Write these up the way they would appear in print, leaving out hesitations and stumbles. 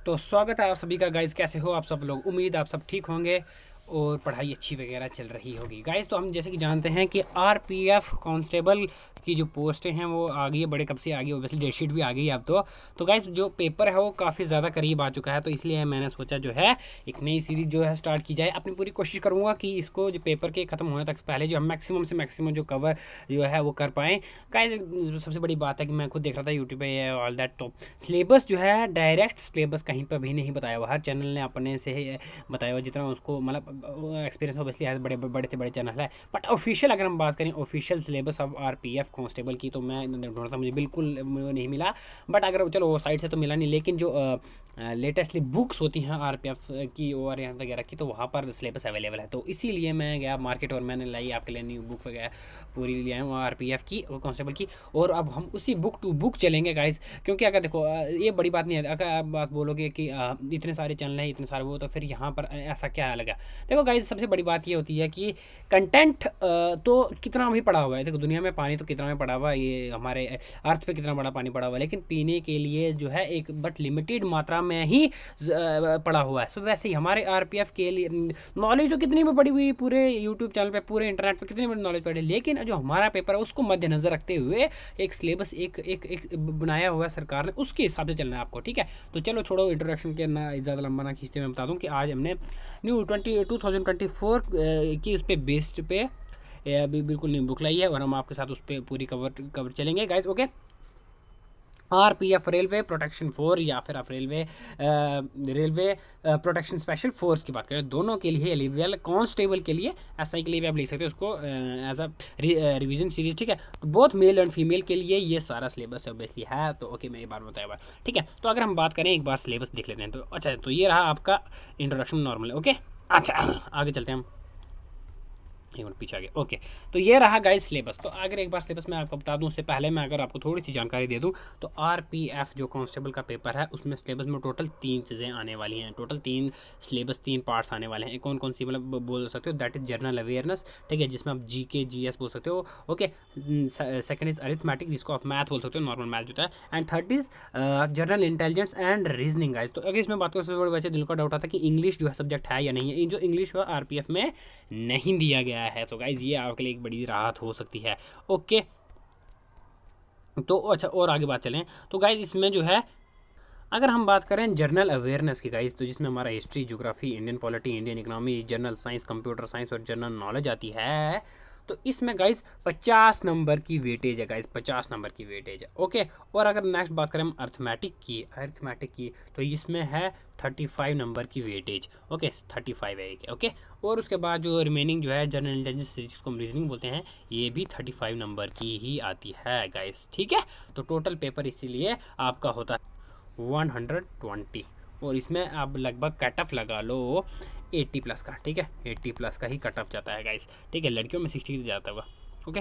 तो स्वागत है आप सभी का गाइस। कैसे हो आप सब लोग? उम्मीद आप सब ठीक होंगे और पढ़ाई अच्छी वगैरह चल रही होगी गाइस। तो हम जैसे कि जानते हैं कि आरपीएफ कांस्टेबल की जो पोस्टें हैं वो आ गई है, बड़े कब से आ गई, ओबियसली डेट शीट भी आ गई है अब तो गाइस जो पेपर है वो काफ़ी ज़्यादा करीब आ चुका है। तो इसलिए मैंने सोचा जो है एक नई सीरीज जो है स्टार्ट की जाए। अपनी पूरी कोशिश करूँगा कि इसको जो पेपर के ख़त्म होने तक पहले जो हम मैक्सिमम से मैक्सिमम जो कवर जो है वो कर पाएँ गाइस। सबसे बड़ी बात है कि मैं खुद देख रहा था यूट्यूब पे ऑल दैट, तो सिलेबस जो है डायरेक्ट सिलेबस कहीं पर भी नहीं बताया हुआ। हर चैनल ने अपने से बताया हुआ जितना उसको मतलब एक्सपीरियंस ऑब्वियसली है, बड़े बड़े से बड़े चैनल है। बट ऑफिशियल अगर हम बात करें official syllabus of RPF constable की, तो मैं ढूंढ रहा था, मुझे बिल्कुल नहीं मिला। बट अगर चलो वो साइड से तो मिला नहीं, लेकिन जो लेटेस्टली बुक्स होती हैं आरपीएफ की और यहाँ वगैरह की, तो वहाँ पर सिलेबस अवेलेबल है। तो इसीलिए मैं गया मार्केट और मैंने लाई आपके लिए न्यू बुक वगैरह पूरी ले आया हूँ आरपीएफ की और कांस्टेबल की। और अब हम उसी बुक टू बुक चलेंगे गाइस, क्योंकि अगर देखो ये बड़ी बात नहीं है। अगर आप बात बोलोगे कि इतने सारे चैनल हैं, इतने सारे वो, तो फिर यहाँ पर ऐसा क्या लगा? देखो गाइस, सबसे बड़ी बात ये होती है कि कंटेंट तो कितना भी पड़ा हुआ है। देखो दुनिया में पानी तो कितना में पड़ा हुआ है, ये हमारे अर्थ पे कितना बड़ा पानी पड़ा हुआ है, लेकिन पीने के लिए जो है एक बट लिमिटेड मात्रा में ही पड़ा हुआ है। सो वैसे ही हमारे आरपीएफ के लिए नॉलेज तो कितनी भी पड़ी हुई, पूरे यूट्यूब चैनल पे, पूरे इंटरनेट पे कितनी बड़ी नॉलेज पड़ी, लेकिन जो हमारा पेपर है उसको मद्देनजर रखते हुए एक सिलेबस एक बनाया हुआ है सरकार ने, उसके हिसाब से चलना है आपको, ठीक है। तो चलो छोड़ो इंट्रोडक्शन के, ना ज़्यादा लंबा ना खींचते, मैं बता दूं कि आज हमने न्यू 2024 की उस पर बेस्ड पे अभी बिल्कुल न्यू बुक लाई है और हम आपके साथ उस पर पूरी कवर चलेंगे guys. Okay, RPF railway protection force या फिर आप रेलवे प्रोटेक्शन स्पेशल फोर्स की बात करें, दोनों के लिए एलिजिबल। कांस्टेबल के लिए एसआई के लिए भी आप लिख सकते हो उसको एज अ रिवीजन सीरीज, ठीक है। तो बोथ मेल एंड फीमेल के लिए ये सारा सिलेबस ऑब्वियसली है। तो ओके, मैं ये बार बताया हुआ, ठीक है। तो अगर हम बात करें एक बार सिलेबस देख लेते हैं, तो अच्छा, तो ये रहा आपका इंट्रोडक्शन नॉर्मल, ओके। अच्छा, आगे चलते हैं हम, एक मिनट पीछे आ गया, ओके। तो ये रहा गाइस सिलेबस। तो अगर एक बार सिलेबस मैं आपको बता दूं, उससे पहले मैं अगर आपको थोड़ी सी जानकारी दे दूं, तो आरपीएफ जो कांस्टेबल का पेपर है उसमें सिलेबस में टोटल 3 चीज़ें आने वाली हैं। टोटल 3 सिलेबस 3 पार्ट्स आने वाले हैं। कौन कौन सी मतलब बोल सकते हो? दैट इज जनरल अवेयरनेस, ठीक है, जिसमें आप जीके जीएस बोल सकते हो, ओके। सेकंड इज अरिथमेटिक, जिसको आप मैथ बोल सकते हो, नॉर्मल मैथ होता है। And third is general intelligence and reasoning guys. तो अगर इसमें बात करें, सबसे बड़े बच्चे दिल का डाउट आता है कि इंग्लिश जो है सब्जेक्ट है या नहीं है। जो इंग्लिश है आरपीएफ में नहीं दिया गया है। तो गाइज ये आपके लिए एक बड़ी राहत हो सकती है, ओके। तो अच्छा, और आगे बात चलें, तो गाइज इसमें जो है अगर हम बात करें जनरल अवेयरनेस की गाइज, तो जिसमें हमारा history, geography, Indian polity, Indian economy, general science, computer science और जनरल नॉलेज आती है। तो इसमें गाइज 50 नंबर की वेटेज है गाइज, 50 नंबर की वेटेज है, ओके। और अगर नेक्स्ट बात करें हम अर्थमेटिक की तो इसमें है 35 नंबर की वेटेज, ओके। 35 है एक, ओके। और उसके बाद जो रिमेनिंग जो है जनरल इंटेलिजेंस सीरीज को हम रीजनिंग बोलते हैं, ये भी 35 नंबर की ही आती है गाइज, ठीक है। तो टोटल पेपर इसीलिए आपका होता है 120, और इसमें आप लगभग कट ऑफ लगा लो 80 प्लस का, ठीक है। 80 प्लस का ही कट ऑफ जाता है गाइस, ठीक है। लड़कियों में 60 जाता होगा, ओके।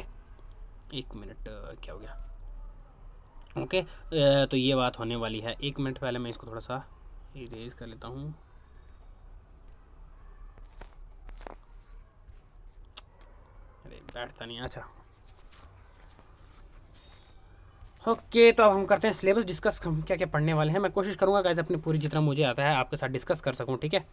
एक मिनट, क्या हो गया, ओके। तो ये बात होने वाली है। एक मिनट पहले मैं इसको थोड़ा सा इरेज कर लेता हूँ। अरे बैठता नहीं, अच्छा, ओके। तो अब हम करते हैं सिलेबस डिस्कस, हम क्या क्या पढ़ने वाले हैं। मैं कोशिश करूँगा गाइस अपनी पूरी जितना मुझे आता है आपके साथ डिस्कस कर सकूँ, ठीक है,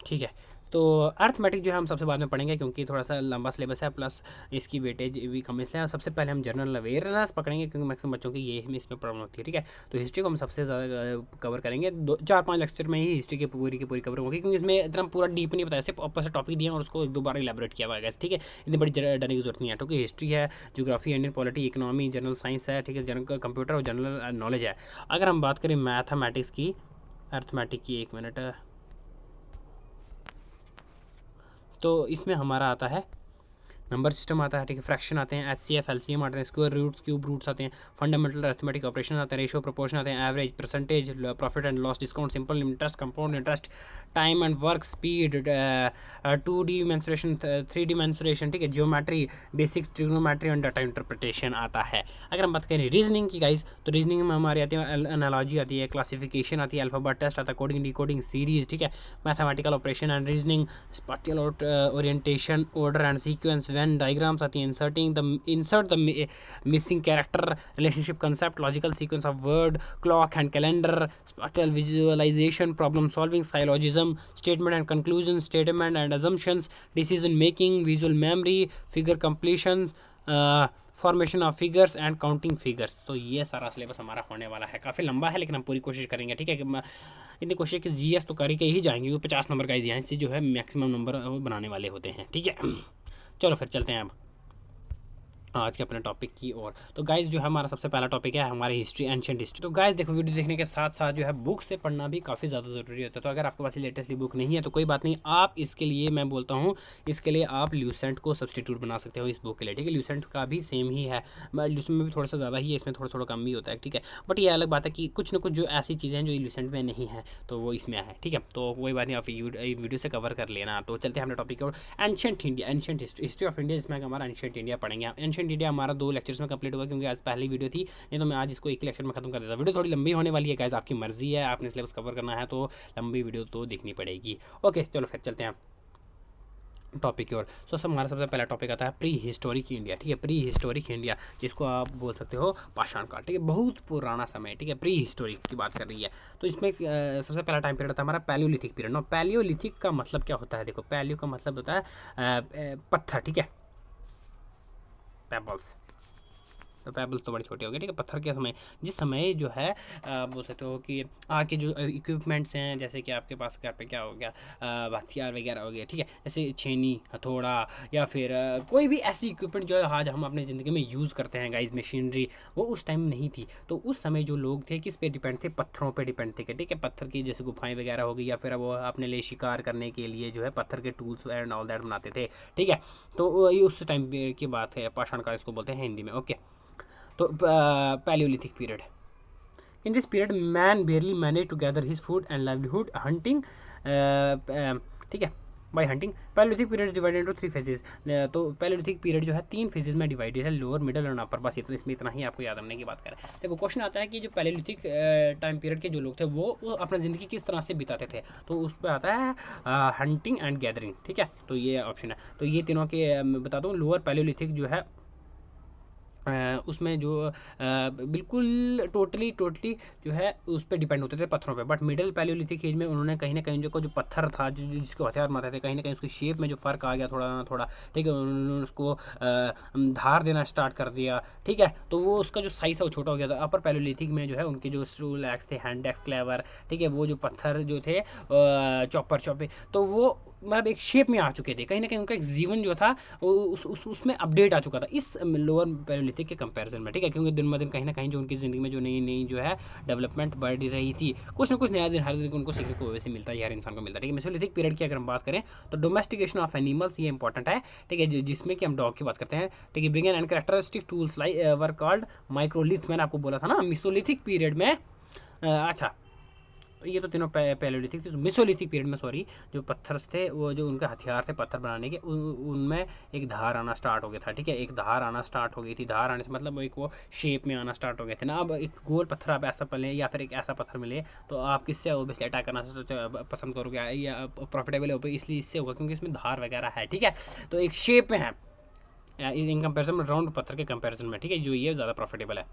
ठीक है। तो अर्थमेटिक जो है हम सबसे बाद में पढ़ेंगे, क्योंकि थोड़ा सा लंबा सिलेबस है, प्लस इसकी वेटेज भी कम, इसलिए सबसे पहले हम जनरल अवेयरनेस पकड़ेंगे, क्योंकि मैक्सिमम बच्चों की ये इसमें प्रॉब्लम होती है, ठीक है। तो हिस्ट्री को हम सबसे ज़्यादा कवर करेंगे, 4-5 लेक्चर में ही हिस्ट्री की पूरी कवर होगी, क्योंकि इसमें इतना पूरा डीप नहीं बताया, सिर्फ ऊपर से टॉपिक दिए और उसको 1-2 बार इलेबोरेट किया हुआ है, ठीक है। इतनी बड़ी डरने की जरूरत नहीं है, क्योंकि हिस्ट्री है, geography, Indian polity, economy, general science है, ठीक है, जनरल कंप्यूटर और जनरल नॉलेज है। अगर हम बात करें मैथमेटिक्स की, अर्थमेटिक की, एक मिनट, तो इसमें हमारा आता है नंबर सिस्टम आता है, ठीक है, फ्रैक्शन आते हैं, एचसीएफ, एलसीएम आते हैं, स्क्वायर रूट्स, क्यूब रूट्स आते हैं, फंडामेंटल अरिथमेटिक ऑपरेशन आते हैं, रेशियो प्रोपोर्शन आते हैं, average, percentage, profit and loss, discount, simple interest, compound interest, time and work, speed, 2D mensuration, 3D mensuration, ठीक है, geometry, basic trigonometry and data interpretation आता है। अगर हम बात करें रीजनिंग की गाइस, तो रीजनिंग में हमारी आती है एनालॉजी आती है, क्लासिफिकेशन आती है, अल्फाबेट टेस्ट आता है, कोडिंग डिकोडिंग सीरीज, ठीक है, mathematical operation and reasoning, spatial orientation, order and sequence, Venn diagrams are the insert the missing character, relationship concept, logical sequence of word, clock and calendar, spatial visualization, problem solving, syllogism, statement and conclusion, statement and assumptions, decision making, visual memory, figure completion, formation of figures and counting figures. तो ये सारा syllabus हमारा होने वाला है। काफ़ी लंबा है लेकिन हम पूरी कोशिश करेंगे, ठीक है। कि इतनी कोशिश कि जीएस तो कर के ही जाएंगे, वो 50 नंबर का यहाँ से जो है मैक्सिमम नंबर बनाने वाले होते हैं, ठीक है। चलो फिर चलते हैं अब आज के अपने टॉपिक की ओर। तो गाइज जो है हमारा सबसे पहला टॉपिक है हमारी हिस्ट्री, एंशिएंट हिस्ट्री। तो गाइज देखो, वीडियो देखने के साथ साथ जो है बुक से पढ़ना भी काफ़ी ज़्यादा ज़रूरी होता है। तो अगर आपके पास लेटेस्टली बुक नहीं है तो कोई बात नहीं, आप इसके लिए मैं बोलता हूँ, इसके लिए आप ल्यूसेंट को सब्सटीट्यूट बना सकते हो इस बुक के लिए, ठीक है। ल्यूसेंट का भी सेम ही है, ल्यूसेंट में भी थोड़ा सा ज़्यादा ही है, इसमें थोड़ा थोड़ा कम भी होता है, ठीक है। बट ये अलग बात है कि कुछ ना कुछ जो ऐसी चीज़ें हैं जो ल्यूसेंट में नहीं है तो वो इसमें है, ठीक है। तो कोई बात नहीं, आप वीडियो से कवर कर लेना। तो चलते हैं अपने टॉपिक की ओर। Ancient India, ancient history of India, जिसमें हमारा एंशिएंट इंडिया पढ़ेंगे। एंशिएंट इंडिया हमारा 2 लेक्चर्स में कंप्लीट होगा, क्योंकि आज पहली वीडियो थी, नहीं तो मैं आज इसको एक लेक्चर में खत्म कर देता। वीडियो थोड़ी लंबी होने वाली है गाइस, आपकी मर्जी है, आपने सिलेबस कवर करना है तो लंबी वीडियो तो देखनी पड़ेगी। ओके चलो फिर चलते हैं टॉपिक की ओर। हमारा सबसे पहला टॉपिक आता है प्री हिस्टोरिक इंडिया, ठीक है। प्री हिस्टोरिक इंडिया, जिसको आप बोल सकते हो पाषाण काल, ठीक है। बहुत पुराना समय, ठीक है, प्री हिस्टोरिक की बात कर रही है। तो इसमें सबसे पहला टाइम पीरियड आता है हमारा पैलियोलिथिक पीरियड। ना पैलियोलिथिक का मतलब क्या होता है, देखो पैलियो का मतलब होता है पत्थर, ठीक है, पेबल्स। तो पेबल्स तो बड़ी छोटी हो गई, ठीक है। पत्थर के समय, जिस समय जो है बोल सकते हो कि आज के जो इक्विपमेंट्स हैं, जैसे कि आपके पास घर पे क्या हो गया, हथियार वगैरह हो गया, ठीक है, जैसे छेनी, हथौड़ा, या फिर कोई भी ऐसी इक्विपमेंट जो आज हम अपनी ज़िंदगी में यूज़ करते हैं गाइस, मशीनरी, वो उस टाइम नहीं थी। तो उस समय जो लोग थे किस पे डिपेंड थे, पत्थरों पे डिपेंड थे, ठीक है। पत्थर की जैसे गुफाएं वगैरह हो गई, या फिर वो अपने लिए शिकार करने के लिए जो है पत्थर के टूल्स एंड ऑल दैट बनाते थे, ठीक है। तो ये उस टाइम की बात है, पाषाण काल इसको बोलते हैं हिंदी में, ओके। तो paleolithic period, in this period man barely manage to gather his food and livelihood hunting, ठीक है, by hunting. Paleolithic period divided into 3 phases. तो पैलियोलिथिक पीरियड जो है 3 फेजेस में डिवाइडेड है, लोअर, मिडल और अपर। बस इसमें इतना ही आपको याद रखने की बात करें। देखो क्वेश्चन आता है कि जो पैलियोलिथिक टाइम पीरियड के जो लोग थे वो अपना ज़िंदगी किस तरह से बिताते थे, तो उस पर आता है हंटिंग एंड गैदरिंग, ठीक है। तो ये ऑप्शन है। तो ये तीनों के बता दूँ, लोअर पैलियोलिथिक जो है उसमें जो बिल्कुल टोटली जो है उस पर डिपेंड होते थे पत्थरों पे। बट मिडिल पैलियोलिथिक एज में उन्होंने कहीं ना कहीं जो पत्थर था, जिसको हथियार मारते थे, कहीं ना कहीं उसकी शेप में जो फ़र्क आ गया थोड़ा ना थोड़ा, ठीक है। उन्होंने उसको धार देना स्टार्ट कर दिया, ठीक है। तो वो उसका जो साइज़ है वो छोटा हो गया था। अपर पैलियोलिथिक में जो है उनके जो स्टूल एक्स थे, हैंड एक्स, क्लेवर, ठीक है, वो जो पत्थर जो थे चॉपर, तो वो मतलब एक शेप में आ चुके थे, कहीं ना कहीं उनका एक जीवन जो था वो उसमें अपडेट आ चुका था इस लोअर पैलियोलिथिक के कंपैरिजन में, ठीक है। क्योंकि दिन ब दिन कहीं ना कहीं जो उनकी ज़िंदगी में जो नई जो है डेवलपमेंट बढ़ रही थी, कुछ ना कुछ नया दिन हर दिन उनको सीखने को वैसे मिलता है, हर इंसान को मिलता है, ठीक है। मेसोलिथिक पीरियड की अगर हम बात करें तो डोमेस्टिकेशन ऑफ एनिमल्स, ये इंपॉर्टेंट है, ठीक है, जिसमें कि हम डॉग की बात करते हैं, ठीक है। Begin and characteristic tools like were called microlith. मैंने आपको बोला था ना मेसोलिथिक पीरियड में, अच्छा ये तो तीनों पैलियोलिथिक थी। मेसोलिथिक पीरियड में सॉरी, जो पत्थर थे, वो जो उनके हथियार थे पत्थर बनाने के, उनमें एक धार आना स्टार्ट हो गया था, ठीक है। एक धार आना स्टार्ट हो गई थी। धार आने से मतलब एक वो शेप में आना स्टार्ट हो गए थे ना। अब एक गोल पत्थर आप ऐसा मिले या फिर एक ऐसा पत्थर मिले तो आप किससे ओबियसली अटैक करना पसंद करोगे या प्रॉफिटेबल हो, इसलिए इससे होगा क्योंकि इसमें धार वगैरह है, ठीक है। तो एक शेप में है इन कंपेरिजन में, राउंड पत्थर के कंपेरिजन में, ठीक है, जो ये ज़्यादा प्रॉफिटेबल है।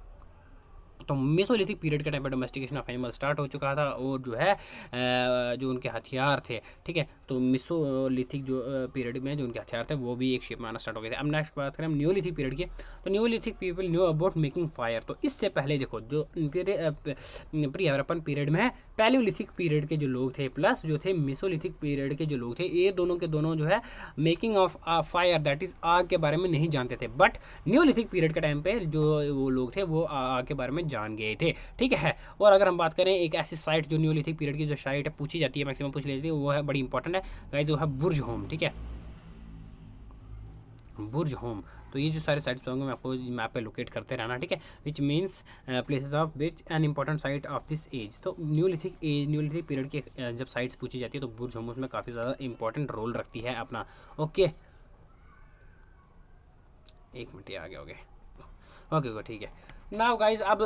तो मेसोलिथिक पीरियड के टाइम पर डोमेस्टिकेशन ऑफ एनिमल स्टार्ट हो चुका था, और जो है जो उनके हथियार थे, ठीक है। तो मेसोलिथिक जो पीरियड में जो उनके हथियार थे वो भी एक शेप में आना स्टार्ट हो गए थे। अब नेक्स्ट बात करें हम न्योलिथिक पीरियड की। तो Neolithic people knew about making fire. तो इससे पहले देखो जो प्री हड़प्पन पीरियड में है, पैलियोलिथिक पीरियड के जो लोग थे प्लस जो थे मेसोलिथिक पीरियड के जो लोग थे, ये दोनों के दोनों जो है making of fire, that is आग के बारे में नहीं जानते थे। बट न्योलिथिक पीरियड के टाइम पे जो वो लोग थे वो आग के बारे में जान गए थे, ठीक है। और अगर हम बात करें एक ऐसी साइट जो न्योलिथिक पीरियड की जो साइट है पूछी जाती है, मैक्सिमम पूछ लेती है, वो है बड़ी इंपॉर्टेंट है गाइस, जो है बुर्ज होम, ठीक है, बुर्ज होम। तो ये जो सारे साइट्स होंगे मैं आपको मैप पे लोकेट करते रहना, ठीक है, which means places of which an important site of this age. तो न्योलिथिक पीरियड की जब साइट्स पूछी जाती है तो बुर्ज होम उसमें काफ़ी ज़्यादा इंपॉर्टेंट रोल रखती है अपना, ओके। एक मिनट आ गया, ओके, ठीक है। नाउ गाइज अब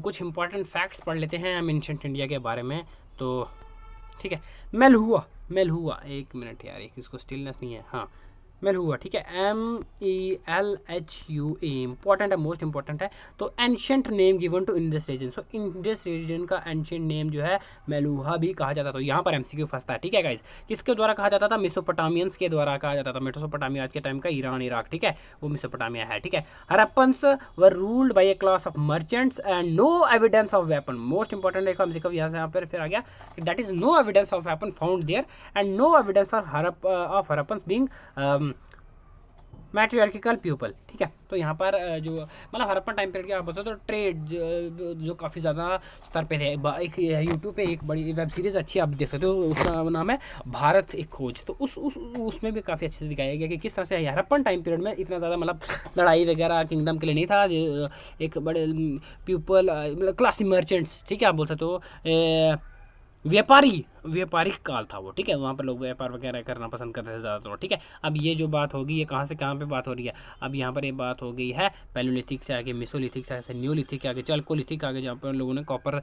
कुछ इंपॉर्टेंट फैक्ट्स पढ़ लेते हैं हम एंशिएंट इंडिया के बारे में, तो ठीक है। मेल हुआ, एक मिनट यार, एक इसको स्टिलनेस नहीं है, हाँ मेलहुआ, ठीक है, MELHUA, इंपॉर्टेंट है, मोस्ट इंपॉर्टेंट है। तो ancient name given to Indus region, so Indus region का एंशंट नेम जो है मेलुहा भी कहा जाता था। तो यहाँ पर एमसीक्यू फंसता है, ठीक है गाइस। किसके द्वारा कहा जाता था? मेसोपोटामियंस के द्वारा कहा जाता था। मेसोपोटामिया आज के टाइम का ईरान इराक, ठीक है, वो मेसोपोटामिया है, ठीक है। Harappans were ruled by a class of merchants and no evidence of weapon, most important है एमसीक्यू यहाँ पर फिर आ गया, that is no evidence of weapon found there and no evidence of Harappans being matriarchal people, ठीक है। तो यहाँ पर जो मतलब हरप्पन टाइम पीरियड की आप बोलते हो तो ट्रेड जो काफ़ी ज़्यादा स्तर पे थे। एक यूट्यूब पे एक बड़ी वेब सीरीज़ अच्छी आप देख सकते हो, उसका नाम है भारत एक खोज। तो उसमें भी काफ़ी अच्छे से दिखाया गया कि किस तरह से हरप्पन टाइम पीरियड में इतना ज़्यादा मतलब लड़ाई वगैरह किंगडम के लिए नहीं था। एक बड़े पीपल मतलब क्लासी मर्चेंट्स, ठीक है, आप बोल सकते हो व्यापारिक काल था वो, ठीक है। वहाँ पर लोग व्यापार वगैरह करना पसंद करते थे ज़्यादातर, ठीक है। अब ये जो बात होगी ये कहाँ से कहाँ पे बात हो रही है? अब यहाँ पर ये बात हो गई है पैलोलिथिक से आगे मेसोलिथिक से न्यूलिथिक आगे चालकोलिथिक आगे, जहाँ पर लोगों ने कॉपर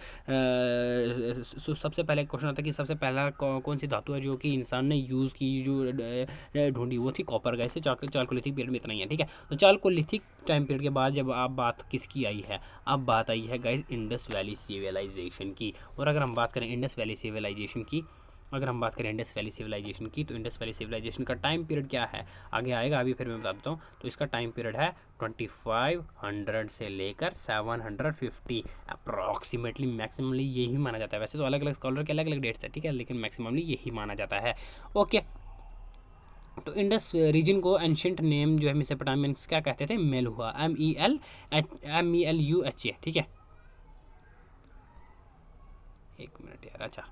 सबसे पहले क्वेश्चन आता है कि सबसे पहला कौन सी धातु है जो कि इंसान ने यूज़ की, जो ढूंढी, वो थी कॉपर। गए से चालकोलिथिक पीरियड में इतना ही है, ठीक है। तो चालकोलिथिक टाइम पीरियड के बाद जब आप बात किसकी आई है? अब बात आई है गाइस इंडस वैली सिविलाइजेशन की। और अगर हम बात करें इंडस वैली सिविलाइजेशन की, तो इंडस वैली सिविलाइजेशन का टाइम पीरियड क्या है आगे आएगा, अभी फिर मैं बता देता हूँ। तो इसका टाइम पीरियड है 2500 से लेकर 750 अप्रॉक्सीमेटली, मैक्सिममली यही माना जाता है। वैसे तो अलग अलग स्कॉलर के अलग अलग डेट्स है, ठीक है, लेकिन मैक्सिममली यही माना जाता है। ओके, तो इंडस रीजन को एंशियंट नेम जो है मेसोपोटामियंस क्या कहते थे? मेलुहा, MELUHA, ठीक है। एक मिनट यार, अच्छा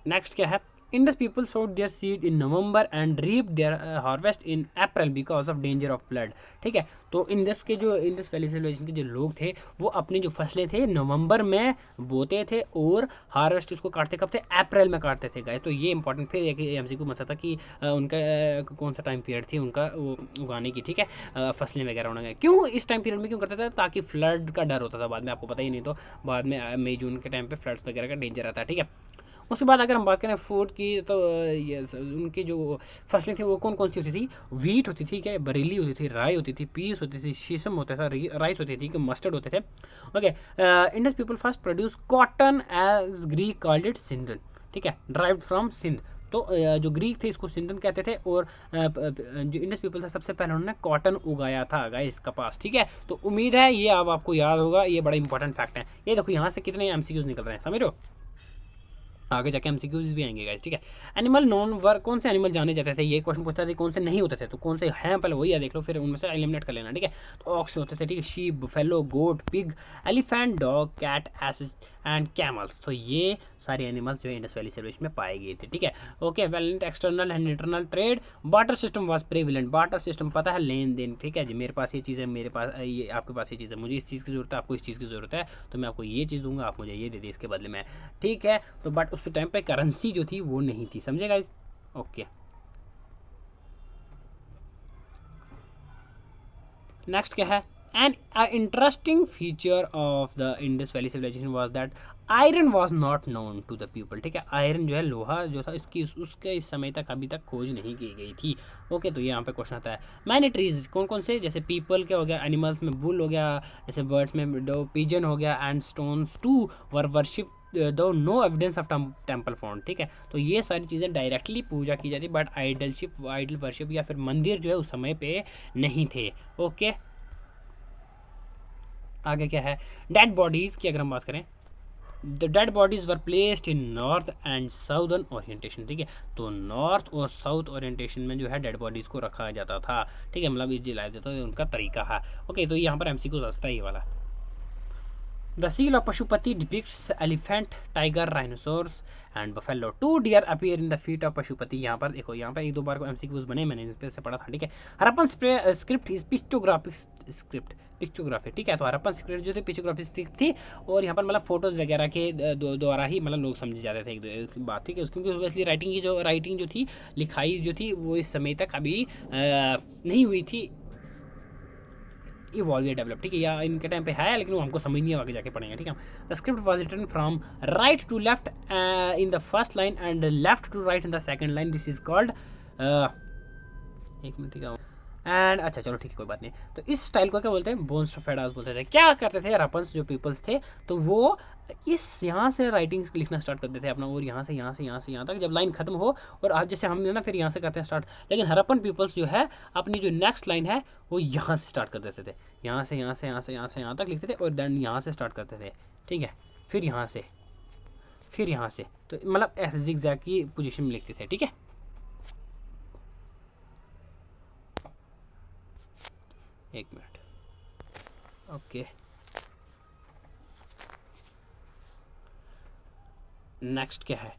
नेक्स्ट क्या है? Indus people sowed their seed in November and reap their harvest in April because of danger of flood, ठीक है। तो इंडस वैली सिविलाइजेशन के जो लोग थे वो अपनी जो फसलें थे नवंबर में बोते थे और हार्वेस्ट उसको काटते कब थे? अप्रैल में काटते थे गाइस। तो ये इंपॉर्टेंट फिर एक एमसीक्यू मचा था कि उनका कौन सा टाइम पीरियड थी उनका वो उगाने की, ठीक है, फसलें वगैरह उन्होंने क्यों इस टाइम पीरियड में क्यों करते थे? ताकि फ्लड का डर होता था बाद में, आपको पता ही नहीं, तो बाद में मई जून के टाइम पे फ्लड्स वगैरह का डेंजर आता है, ठीक है। उसके बाद अगर हम बात करें फूड की, तो ये उनकी जो फसलें थी वो कौन कौन सी होती थी? वीट होती थी, क्या, बरेली होती थी, राई होती थी, पीस होती थी, शीशम होता था, राइस होती थी, मस्टर्ड होते थे। Okay, Indus people first produce cotton as Greek called it Sindon, ठीक है, ड्राइव्ड फ्रॉम सिंध। तो जो ग्रीक थे इसको सिंधन कहते थे, और जो इंडस पीपल था सबसे पहले उन्होंने कॉटन उगाया था गाइस, कपास, ठीक है। तो उम्मीद है ये अब आपको याद होगा, ये बड़ा इंपॉर्टेंट फैक्ट है। ये देखो यहाँ से कितने एमसीक्यूज निकल रहे हैं, समझ रहे हो? आगे जाके एमसीक्यूज भी आएंगे गाइस, ठीक है। एनिमल नॉन वर, कौन से एनिमल जाने जाते थे? ये क्वेश्चन पूछता था, कौन से नहीं होते थे, तो कौन से हैं पहले वही है देख लो, फिर उनमें से एलिमिनेट कर लेना, ठीक है। तो ऑक्स होते थे, ठीक है, sheep, buffalo, goat, pig, elephant, dog, cat, ass and camels. तो ये सारे एनिमल्स जो है इंडस वैली सिविलाइजेशन में पाए गए थे, ठीक है। Okay, valiant external and internal trade, barter system was prevalent, barter system पता है, लेन देन, ठीक है जी, मेरे पास ये चीज़ है, मेरे पास ये, आपके पास ये चीज़ है, मुझे इस चीज़ की जरूरत है, आपको इस चीज़ की जरूरत है, तो मैं आपको ये चीज़ दूंगा, आप मुझे ये दे दे इसके बदले में, ठीक है। तो बट उस टाइम पे करेंसी जो थी वो नहीं थी, समझे गाइस? ओके, नेक्स्ट क्या है? An interesting feature of the Indus valley civilisation was that iron was not known to the people, ठीक है। आयरन जो है, लोहा जो था, इसकी उसके इस समय तक अभी तक खोज नहीं की गई थी। ओके, तो ये यहाँ पे क्वेश्चन आता है। मैनी ट्रीज, कौन कौन से? जैसे पीपल क्या हो गया, एनिमल्स में बुल हो गया, जैसे बर्ड्स में डो, पिजन हो गया, and stones to were worship though no evidence of temple found, ठीक है। तो ये सारी चीज़ें डायरेक्टली पूजा की जाती, बट आइडल वर्शिप या फिर मंदिर जो है उस समय पे नहीं थे। ओके, आगे क्या है? डेड बॉडीज़ की अगर हम बात करें, the dead bodies were placed in north and southern orientation, ठीक है। तो नॉर्थ और साउथ ओरिएंटेशन में जो है डेड बॉडीज़ को रखा जाता था, ठीक है, मतलब इस जिलाया जाता था, उनका तरीका है। ओके, तो यहाँ पर एमसीक्यू सस्ता ही वाला। The seal of Pashupati depicts elephant, tiger, rhinoceros and buffalo. 2 deer appear in the feet of Pashupati. यहाँ पर देखो, यहाँ पर एक दो बार को एमसीक्यूज बने, मैंने इस पे से पढ़ा था, ठीक है। Harappan script is pictographic script, pictography, ठीक है। तो हरप्पन स्क्रिप्ट जो थी पिक्चोग्राफी स्क्रिप्ट थी, और यहाँ पर मतलब फोटोज़ वगैरह के द्वारा ही मतलब लोग समझे जाते थे एक बात, ठीक है। क्योंकि ऑब्वियसली राइटिंग जो थी, लिखाई जो थी, वो इस समय तक अभी नहीं हुई थी, इवॉल्व या डेवलप, ठीक है, या इनके टाइम पे है, लेकिन वो हमको समझ नहीं, आगे जाके पढ़ेंगे, ठीक है। The script was written from right to left in the first line and left to right in the second line, this is called एक मिनट ठीक है। एंड अच्छा चलो ठीक है कोई बात नहीं। तो इस स्टाइल को क्या बोलते हैं, बोन्स्टोफेडास बोलते थे। क्या करते थे हड़प्पन्स जो पीपल्स थे, तो वो इस यहाँ से राइटिंग लिखना स्टार्ट करते थे अपना, और यहाँ से यहाँ तक जब लाइन खत्म हो, और आप जैसे हम ना फिर यहाँ से करते हैं स्टार्ट। लेकिन हड़प्पन पीपल्स जो है अपनी जो नेक्स्ट लाइन है वो यहाँ से स्टार्ट कर देते थे, यहाँ से यहाँ तक लिखते थे, और देन यहाँ से स्टार्ट करते थे, ठीक है। फिर यहाँ से तो मतलब ऐसे जिगजैग की पोजीशन में लिखते थे, ठीक है। एक मिनट, ओके। नेक्स्ट क्या है,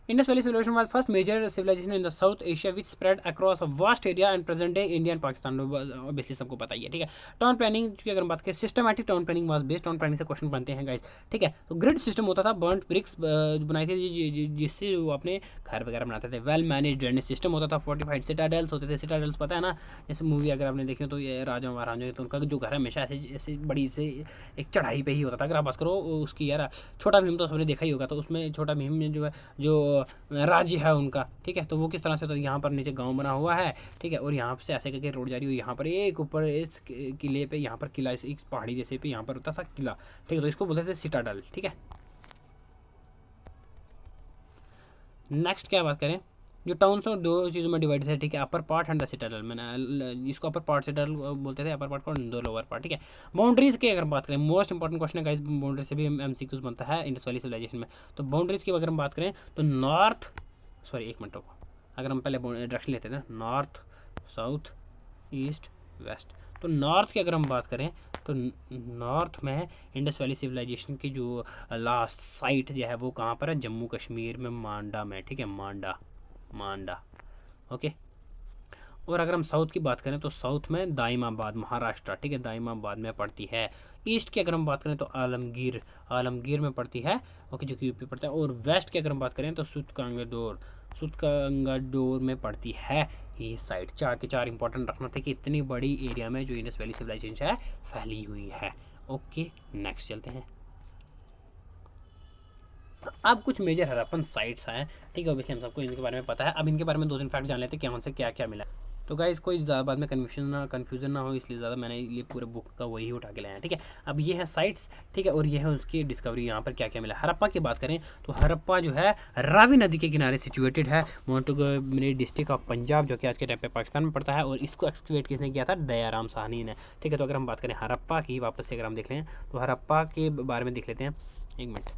Indus Valley civilization was first major civilization in the South Asia which spread across a vast area and present day India and Pakistan, obviously सबको पता ही है, ठीक है। टाउन प्लानिंग की अगर हम बात करें, systematic town planning was based, town planning से क्वेश्चन बनते हैं गाइस, ठीक है। तो ग्रिड सिस्टम होता था, बर्न्ट ब्रिक्स बनाई थी जिससे वो अपने घर वगैरह बनाते थे। वेल मैनेज ड्रेनेज सिस्टम होता था, फोर्टिफाइड सिटाडेल्स होते थे। सिटाडेल्स पता है ना, जैसे मूवी अगर आपने देखी हो तो ये राजा महाराजा, तो उनका जो घर हमेशा ऐसे बड़ी से एक चढ़ाई पे ही होता था। अगर आप बात करो उसकी यार, छोटा भीम तो सबने देखा ही होगा, तो उसमें छोटा भीम में जो है जो राज्य है उनका, ठीक है, तो वो किस तरह से, तो यहाँ पर नीचे गांव बना हुआ है, ठीक है, और यहाँ से ऐसे करके रोड जा रही हुई, यहाँ पर एक ऊपर इस किले पे, यहाँ पर किला, एक पहाड़ी जैसे पे यहाँ पर होता था किला, ठीक है, तो इसको बोलते थे सिटाडल, ठीक है। नेक्स्ट क्या बात करें, जो टाउन्स और दो चीज़ों में डिवाइड थे, ठीक है, upper part and the citadel. मैंने इसको अपर पार्ट सिटाडल बोलते थे, अपर पार्ट को, दो लोअर पार्ट, ठीक है। बाउंड्रीज की अगर बात करें, मोस्ट इंपॉर्टेंट क्वेश्चन है गाइस, बाउंड्री से भी एमसीक्यूज बनता है इंडस वैली सिविलाइजेशन में। तो बाउंड्रीज की अगर हम बात करें तो एक मिनट रुको, अगर हम पहले डायरेक्शन लेते हैं, नॉर्थ साउथ ईस्ट वेस्ट, तो नॉर्थ की अगर हम बात करें तो नॉर्थ में इंडस वैली सिविलाइजेशन की जो लास्ट साइट जो है वो कहाँ पर है, जम्मू कश्मीर में, मांडा में, ठीक है, मांडा, ओके। और अगर हम साउथ की बात करें तो साउथ में दाइमाबाद, महाराष्ट्र, ठीक है, दाइमाबाद में पड़ती है। ईस्ट की अगर हम बात करें तो आलमगीर में पड़ती है, ओके, जो कि यूपी पड़ता है। और वेस्ट की अगर हम बात करें तो सुतकांगडोर में पड़ती है ये साइड। चार के चार इंपॉर्टेंट रखना था कि इतनी बड़ी एरिया में जो इंडस वैली सिविलाइजेशन है फैली हुई है, ओके। नेक्स्ट चलते हैं, अब कुछ मेजर हड़प्पन साइट्स हैं, ठीक है, ऑब्वियसली हम सबको इनके बारे में पता है। अब इनके बारे में 2-3 फैक्ट जान लेते हैं कि हमसे क्या क्या मिला। तो गाइस कोई ज़्यादा बाद में कन्फ्यूजन ना हो, इसलिए ज़्यादा मैंने ये पूरे बुक का वही उठा के लाया है, ठीक है। अब ये है साइट्स, ठीक है, और ये है उसकी डिस्कवरी, यहाँ पर क्या क्या मिला। हड़प्पा की बात करें तो हड़प्पा जो है रावी नदी के किनारे सिचुएटेड है, मोंटगोमरी डिस्ट्रिक्ट ऑफ पंजाब, जो कि आज के टाइम पे पाकिस्तान में पड़ता है। और इसको एक्सकवेट किसने किया था, दयाराम साहनी ने, ठीक है। तो अगर हम बात करें हड़प्पा की, वापस से अगर हम देख लें तो हड़प्पा के बारे में देख लेते हैं, एक मिनट।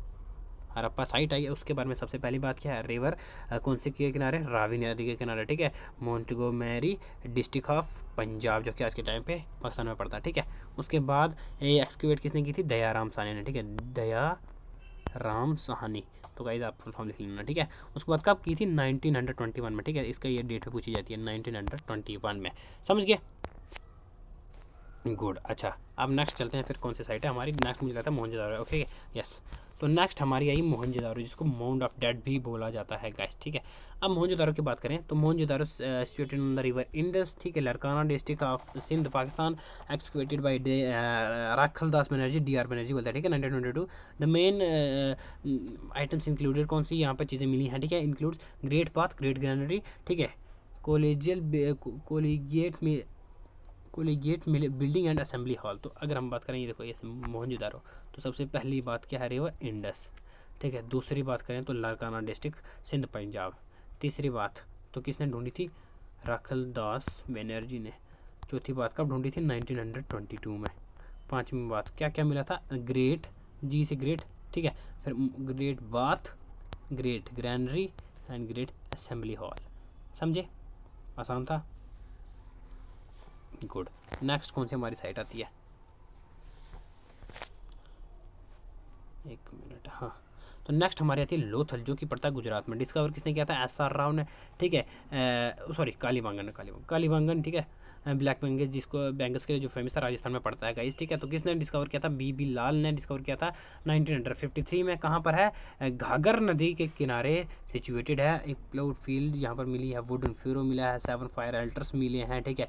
हड़प्पा साइट आई है, उसके बारे में सबसे पहली बात क्या है, रिवर कौन से के किनारे, रावी नदी के किनारे, ठीक है, मोंटगोमेरी डिस्ट्रिक्ट ऑफ पंजाब, जो कि आज के टाइम पे पाकिस्तान में पड़ता है, ठीक है। उसके बाद ये एक्सक्यूवेट किसने की थी, दयाराम साहनी ने, ठीक है, दयाराम साहनी। तो गाइस आप फुल फॉर्म लिख लेना, ठीक है। उसके बाद कब की थी, 1921 में, ठीक है, इसका ये डेट पूछी जाती है 1921 में, समझ गए, गुड। अच्छा अब नेक्स्ट चलते हैं, फिर कौन सी साइट है हमारी, नेक्स्ट मुझे लगता है मोहनजोदारो, ओके, यस। तो नेक्स्ट हमारी आई मोहनजोदारो, जिसको माउंट ऑफ डेड भी बोला जाता है गाइस, ठीक है। अब मोहनजोदारो की बात करें तो Mohenjodaro situated on the river Indus, ठीक है, Larkana district of Sindh Pakistan, excavated by Rakhal Das Banerjee, DR Banerjee बोलता है, ठीक है, 1922। द मेन आइटम्स इंक्लूडेड, कौन सी यहाँ पर चीज़ें मिली हैं, ठीक है, includes great bath, great granary, ठीक है, कोलिजिएट बिल्डिंग एंड असेंबली हॉल। तो अगर हम बात करें, ये देखो ये मोहनजोदारो, तो सबसे पहली बात क्या है, रिवर इंडस, ठीक है। दूसरी बात करें तो लारकाना डिस्ट्रिक्ट सिंध पंजाब। तीसरी बात तो किसने ढूंढी थी, राखल दास बनर्जी ने। चौथी बात कब ढूंढी थी, 1922 में। पांचवी बात क्या क्या मिला था, ग्रेट, जी से ग्रेट, ठीक है, फिर great bath, great granary and great assembly hall. समझे, आसान था, गुड। नेक्स्ट कौन सी हमारी साइट आती है, एक मिनट, हाँ। तो नेक्स्ट हमारी आती है लोथल, जो कि पड़ता है गुजरात में। डिस्कवर किसने किया था, SR राव ने, ठीक है, सॉरी कालीबांगन, ठीक है। ब्लैक बेंगस, जिसको बेंगस के लिए जो फेमस था, राजस्थान में पड़ता है गाइस, ठीक है। तो किसने डिस्कवर किया था? बी लाल ने डिस्कवर किया था 1953 में। कहाँ पर है? घाघर नदी के किनारे सिचुएटेड है। एक प्लॉट फील्ड यहाँ पर मिली है, वुडन फ्यूरो मिला है, 7 फायर अल्टर्स मिले हैं, ठीक है।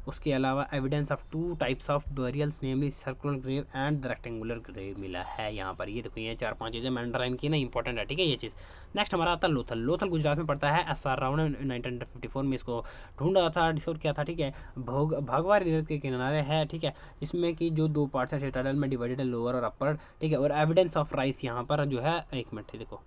उसके अलावा evidence of 2 types of burials namely circular grave and the rectangular grave मिला है यहाँ पर। ये देखो, ये 4-5 चीज़ें मैंड्राइन की ना इंपॉर्टेंट है, ठीक है ये चीज़। नेक्स्ट हमारा आता है लोथल। लोथल गुजरात में पड़ता है। SR राव ने 1954 में इसको ढूंढा था, डिस्कवर किया था, ठीक है। भागवार रिवर के किनारे है, ठीक है। इसमें कि जो 2 पार्ट्स है, सिटाडेल में डिवाइडेड है, लोअर और अपर, ठीक है। और एविडेंस ऑफ राइस यहाँ पर जो है, एक मिनट देखो,